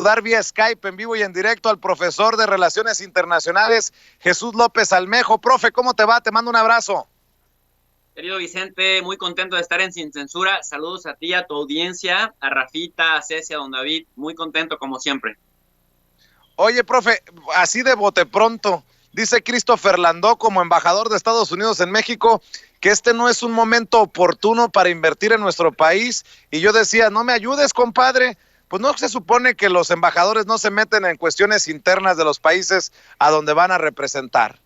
Saludar vía Skype en vivo y en directo al profesor de Relaciones Internacionales, Jesús López Almejo. Profe, ¿cómo te va? Te mando un abrazo. Querido Vicente, muy contento de estar en Sin Censura. Saludos a ti, a tu audiencia, a Rafita, a Ceci, a don David. Muy contento como siempre. Oye, profe, así de bote pronto, dice Christopher Landó como embajador de Estados Unidos en México que este no es un momento oportuno para invertir en nuestro país. Y yo decía, no me ayudes, compadre. Pues no se supone que los embajadores no se meten en cuestiones internas de los países a donde van a representar.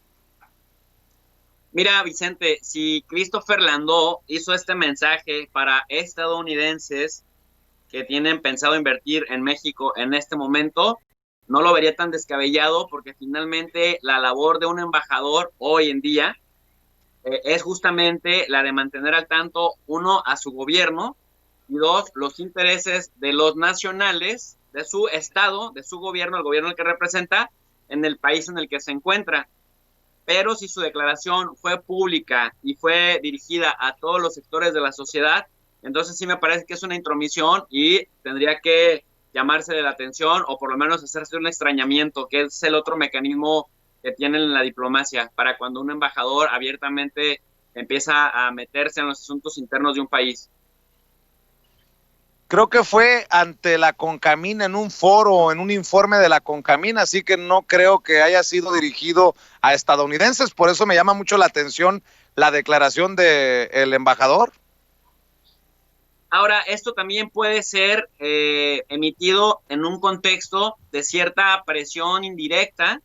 Mira, Vicente, si Christopher Landó hizo este mensaje para estadounidenses que tienen pensado invertir en México en este momento, no lo vería tan descabellado porque finalmente la labor de un embajador hoy en día es justamente la de mantener al tanto, uno, a su gobierno y dos, los intereses de los nacionales, de su estado, de su gobierno, el gobierno que representa en el país en el que se encuentra. Pero si su declaración fue pública y fue dirigida a todos los sectores de la sociedad, entonces sí me parece que es una intromisión y tendría que llamarse de la atención o por lo menos hacerse un extrañamiento, que es el otro mecanismo que tienen en la diplomacia, para cuando un embajador abiertamente empieza a meterse en los asuntos internos de un país. Creo que fue ante la CONCAMIN en un foro, en un informe de la CONCAMIN, así que no creo que haya sido dirigido a estadounidenses, por eso me llama mucho la atención la declaración del embajador. Ahora, esto también puede ser emitido en un contexto de cierta presión indirecta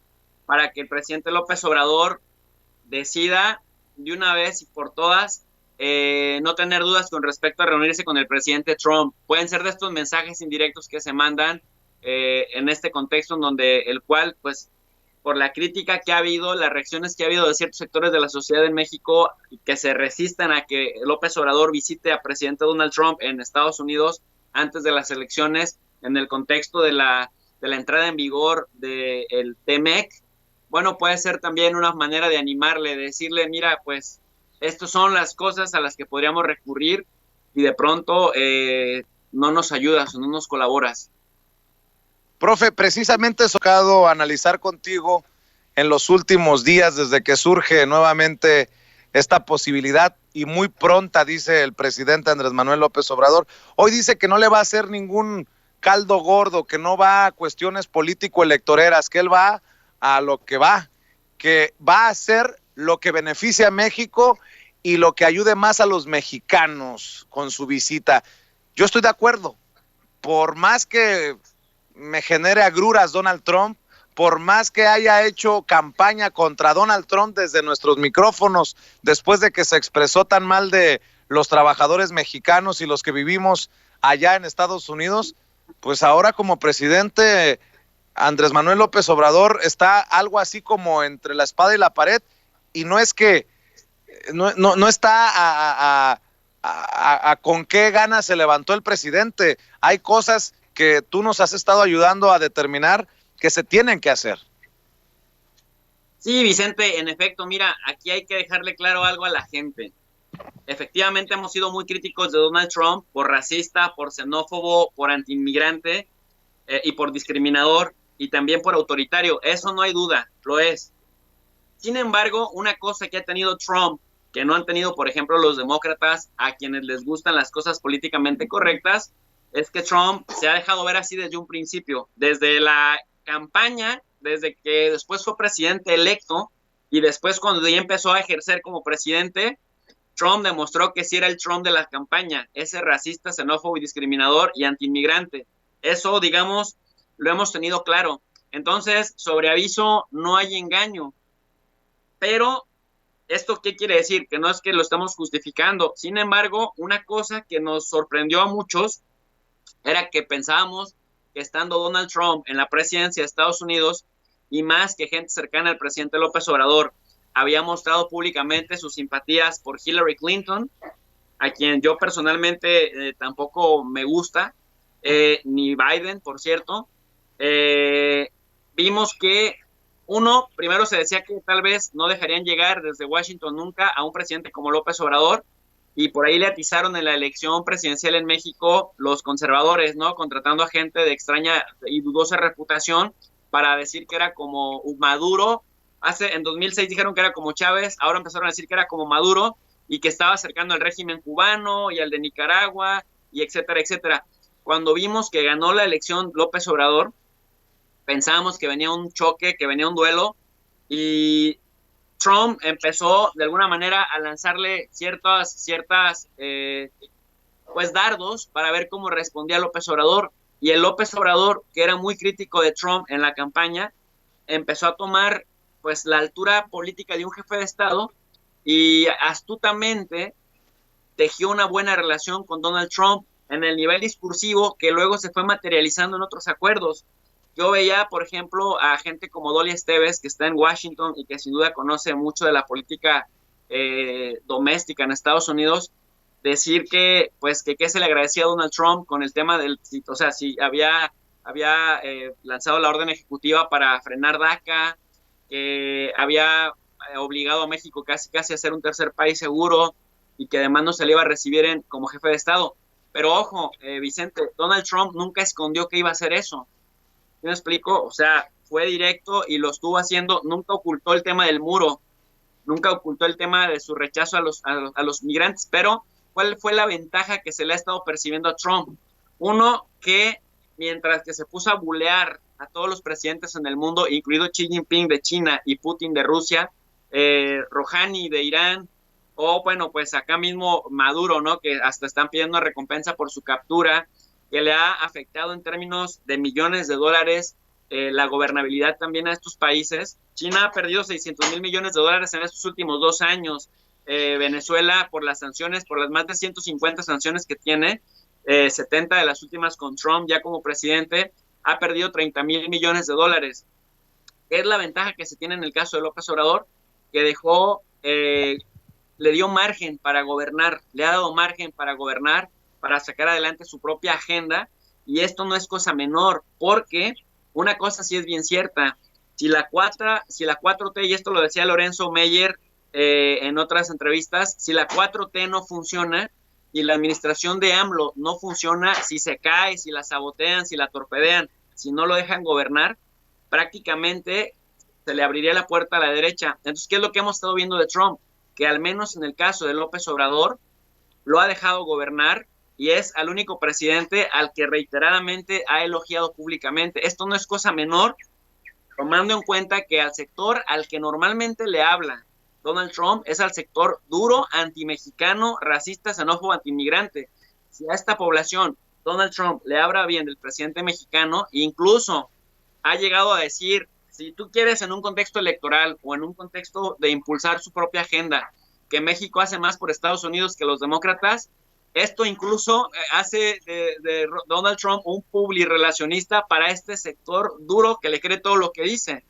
para que el presidente López Obrador decida de una vez y por todas no tener dudas con respecto a reunirse con el presidente Trump. Pueden ser de estos mensajes indirectos que se mandan en este contexto en donde el cual, pues, por la crítica que ha habido, las reacciones que ha habido de ciertos sectores de la sociedad en México que se resistan a que López Obrador visite a presidente Donald Trump en Estados Unidos antes de las elecciones, en el contexto de la entrada en vigor del TEMEC. Bueno, puede ser también una manera de animarle, de decirle, mira, pues, estas son las cosas a las que podríamos recurrir y de pronto no nos ayudas o no nos colaboras. Profe, precisamente he tocado analizar contigo en los últimos días desde que surge nuevamente esta posibilidad y muy pronta, dice el presidente Andrés Manuel López Obrador. Hoy dice que no le va a hacer ningún caldo gordo, que no va a cuestiones político-electoreras, que él va a lo que va a hacer lo que beneficie a México y lo que ayude más a los mexicanos con su visita. Yo estoy de acuerdo, por más que me genere agruras Donald Trump, por más que haya hecho campaña contra Donald Trump desde nuestros micrófonos, después de que se expresó tan mal de los trabajadores mexicanos y los que vivimos allá en Estados Unidos, pues ahora como presidente Andrés Manuel López Obrador está algo así como entre la espada y la pared, y no es que no está a con qué ganas se levantó el presidente. Hay cosas que tú nos has estado ayudando a determinar que se tienen que hacer. Sí, Vicente, en efecto, mira, aquí hay que dejarle claro algo a la gente. Efectivamente, hemos sido muy críticos de Donald Trump por racista, por xenófobo, por antiinmigrante y por discriminador y también por autoritario. Eso no hay duda, lo es. Sin embargo, una cosa que ha tenido Trump, que no han tenido, por ejemplo, los demócratas, a quienes les gustan las cosas políticamente correctas, es que Trump se ha dejado ver así desde un principio, desde la campaña, desde que después fue presidente electo y después cuando ya empezó a ejercer como presidente, Trump demostró que sí era el Trump de la campaña, ese racista, xenófobo y discriminador y antiinmigrante. Eso, digamos, lo hemos tenido claro. Entonces, sobre aviso, no hay engaño. Pero, ¿esto qué quiere decir? Que no es que lo estamos justificando. Sin embargo, una cosa que nos sorprendió a muchos era que pensábamos que estando Donald Trump en la presidencia de Estados Unidos y más que gente cercana al presidente López Obrador había mostrado públicamente sus simpatías por Hillary Clinton, a quien yo personalmente tampoco me gusta, ni Biden, por cierto. Vimos que primero se decía que tal vez no dejarían llegar desde Washington nunca a un presidente como López Obrador, y por ahí le atizaron en la elección presidencial en México los conservadores, ¿no? Contratando a gente de extraña y dudosa reputación para decir que era como Maduro. En 2006 dijeron que era como Chávez, ahora empezaron a decir que era como Maduro y que estaba acercando al régimen cubano y al de Nicaragua y etcétera, etcétera. Cuando vimos que ganó la elección López Obrador, pensábamos que venía un choque, que venía un duelo, y Trump empezó de alguna manera a lanzarle ciertas pues dardos para ver cómo respondía López Obrador. Y el López Obrador, que era muy crítico de Trump en la campaña, empezó a tomar pues la altura política de un jefe de Estado y astutamente tejió una buena relación con Donald Trump en el nivel discursivo que luego se fue materializando en otros acuerdos. Yo veía, por ejemplo, a gente como Dolly Esteves, que está en Washington y que sin duda conoce mucho de la política doméstica en Estados Unidos, decir que, pues, que se le agradecía a Donald Trump con el tema del, o sea, si había lanzado la orden ejecutiva para frenar DACA, que había obligado a México casi a ser un tercer país seguro y que además no se le iba a recibir como jefe de Estado. Pero ojo, Vicente, Donald Trump nunca escondió que iba a hacer eso. ¿Me explico? O sea, fue directo y lo estuvo haciendo, nunca ocultó el tema del muro, nunca ocultó el tema de su rechazo a los migrantes, pero ¿cuál fue la ventaja que se le ha estado percibiendo a Trump? Uno, que mientras que se puso a bulear a todos los presidentes en el mundo, incluido Xi Jinping de China y Putin de Rusia, Rouhani de Irán, o bueno, pues acá mismo Maduro, ¿no? Que hasta están pidiendo una recompensa por su captura, que le ha afectado en términos de millones de dólares la gobernabilidad también a estos países. China ha perdido 600 mil millones de dólares en estos últimos 2 años. Venezuela, por las sanciones, por las más de 150 sanciones que tiene, 70 de las últimas con Trump ya como presidente, ha perdido 30 mil millones de dólares. ¿Qué es la ventaja que se tiene en el caso de López Obrador? Que le dio margen para gobernar, le ha dado margen para gobernar, para sacar adelante su propia agenda, y esto no es cosa menor, porque una cosa sí es bien cierta, si la 4T, y esto lo decía Lorenzo Meyer en otras entrevistas, si la 4T no funciona y la administración de AMLO no funciona, si se cae, si la sabotean, si la torpedean, si no lo dejan gobernar, prácticamente se le abriría la puerta a la derecha. Entonces, ¿qué es lo que hemos estado viendo de Trump? Que al menos en el caso de López Obrador, lo ha dejado gobernar y es al único presidente al que reiteradamente ha elogiado públicamente. Esto no es cosa menor, tomando en cuenta que al sector al que normalmente le habla Donald Trump es al sector duro, antimexicano, racista, xenófobo, antiinmigrante. Si a esta población Donald Trump le habla bien del presidente mexicano, incluso ha llegado a decir, si tú quieres en un contexto electoral o en un contexto de impulsar su propia agenda, que México hace más por Estados Unidos que los demócratas, esto incluso hace de Donald Trump un publirelacionista para este sector duro que le cree todo lo que dice.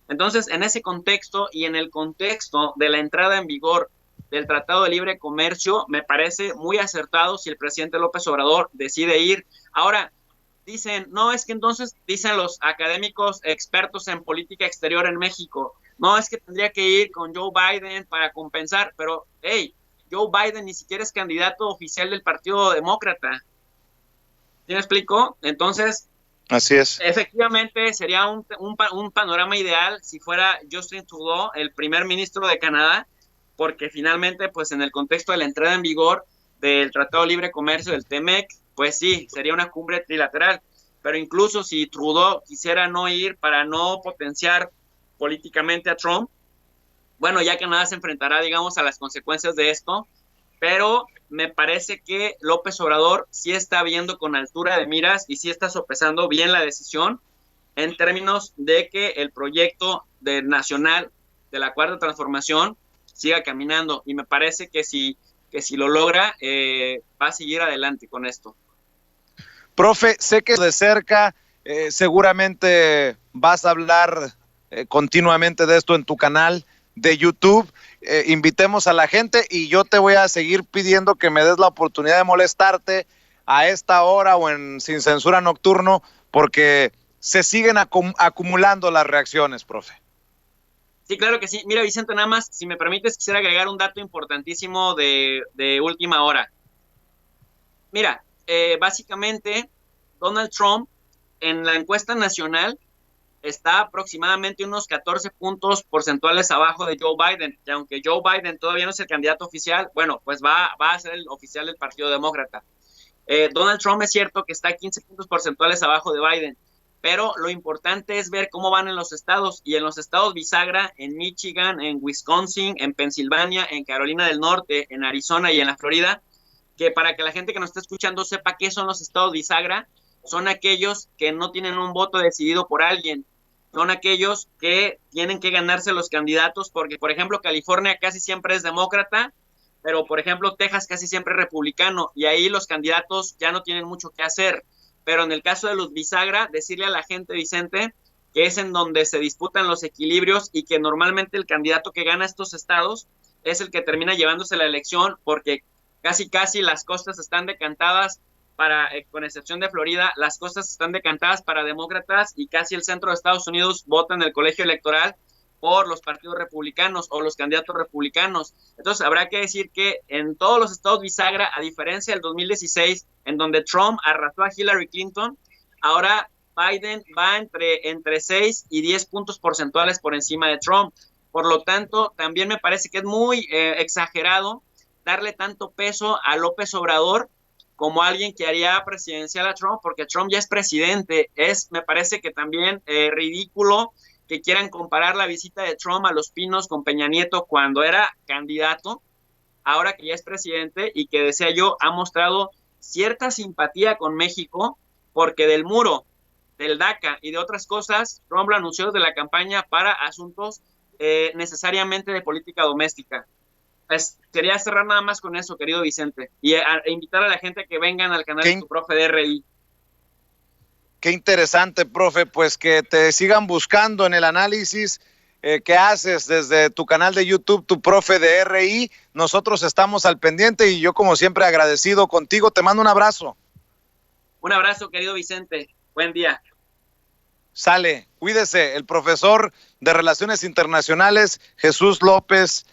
Entonces, en ese contexto y en el contexto de la entrada en vigor del Tratado de Libre Comercio, me parece muy acertado si el presidente López Obrador decide ir. Ahora, dicen, no, es que entonces, dicen los académicos expertos en política exterior en México, no, es que tendría que ir con Joe Biden para compensar, pero, hey, Joe Biden ni siquiera es candidato oficial del Partido Demócrata. ¿Sí me explico? Entonces, así es. Efectivamente, sería un panorama ideal si fuera Justin Trudeau, el primer ministro de Canadá, porque finalmente, pues en el contexto de la entrada en vigor del Tratado de Libre Comercio, del TEMEC, pues sí, sería una cumbre trilateral. Pero incluso si Trudeau quisiera no ir para no potenciar políticamente a Trump, bueno, ya Canadá se enfrentará, digamos, a las consecuencias de esto, pero me parece que López Obrador sí está viendo con altura de miras y sí está sopesando bien la decisión en términos de que el proyecto nacional de la Cuarta Transformación siga caminando, y me parece que si lo logra, va a seguir adelante con esto. Profe, sé que de cerca seguramente vas a hablar continuamente de esto en tu canal de YouTube. Invitemos a la gente y yo te voy a seguir pidiendo que me des la oportunidad de molestarte a esta hora o en Sin Censura Nocturno, porque se siguen acumulando las reacciones, profe. Sí, claro que sí. Mira, Vicente, nada más, si me permites, quisiera agregar un dato importantísimo de última hora. Mira, básicamente, Donald Trump en la encuesta nacional está aproximadamente unos 14 puntos porcentuales abajo de Joe Biden, que aunque Joe Biden todavía no es el candidato oficial, bueno, pues va a ser el oficial del Partido Demócrata. Donald Trump es cierto que está 15 puntos porcentuales abajo de Biden, pero lo importante es ver cómo van en los estados, y en los estados bisagra, en Michigan, en Wisconsin, en Pensilvania, en Carolina del Norte, en Arizona y en la Florida, que para que la gente que nos está escuchando sepa qué son los estados bisagra, son aquellos que no tienen un voto decidido por alguien, son aquellos que tienen que ganarse los candidatos, porque por ejemplo California casi siempre es demócrata, pero por ejemplo Texas casi siempre es republicano, y ahí los candidatos ya no tienen mucho que hacer. Pero en el caso de los bisagra, decirle a la gente, Vicente, que es en donde se disputan los equilibrios y que normalmente el candidato que gana estos estados es el que termina llevándose la elección, porque casi las costas están decantadas para, con excepción de Florida, las costas están decantadas para demócratas, y casi el centro de Estados Unidos vota en el colegio electoral por los partidos republicanos o los candidatos republicanos. Entonces habrá que decir que en todos los estados bisagra, a diferencia del 2016, en donde Trump arrasó a Hillary Clinton, ahora Biden va entre 6 y 10 puntos porcentuales por encima de Trump. Por lo tanto, también me parece que es muy exagerado darle tanto peso a López Obrador como alguien que haría presidencial a Trump, porque Trump ya es presidente. Me parece que también ridículo que quieran comparar la visita de Trump a Los Pinos con Peña Nieto cuando era candidato, ahora que ya es presidente, y que, decía yo, ha mostrado cierta simpatía con México, porque del muro, del DACA y de otras cosas, Trump lo anunció desde la campaña para asuntos necesariamente de política doméstica. Quería cerrar nada más con eso, querido Vicente, y invitar a la gente a que vengan al canal de tu profe de RI. Qué interesante, profe, pues que te sigan buscando en el análisis que haces desde tu canal de YouTube, tu profe de RI. Nosotros estamos al pendiente y yo, como siempre, agradecido contigo. Te mando un abrazo. Un abrazo, querido Vicente. Buen día. Sale, cuídese, el profesor de Relaciones Internacionales, Jesús López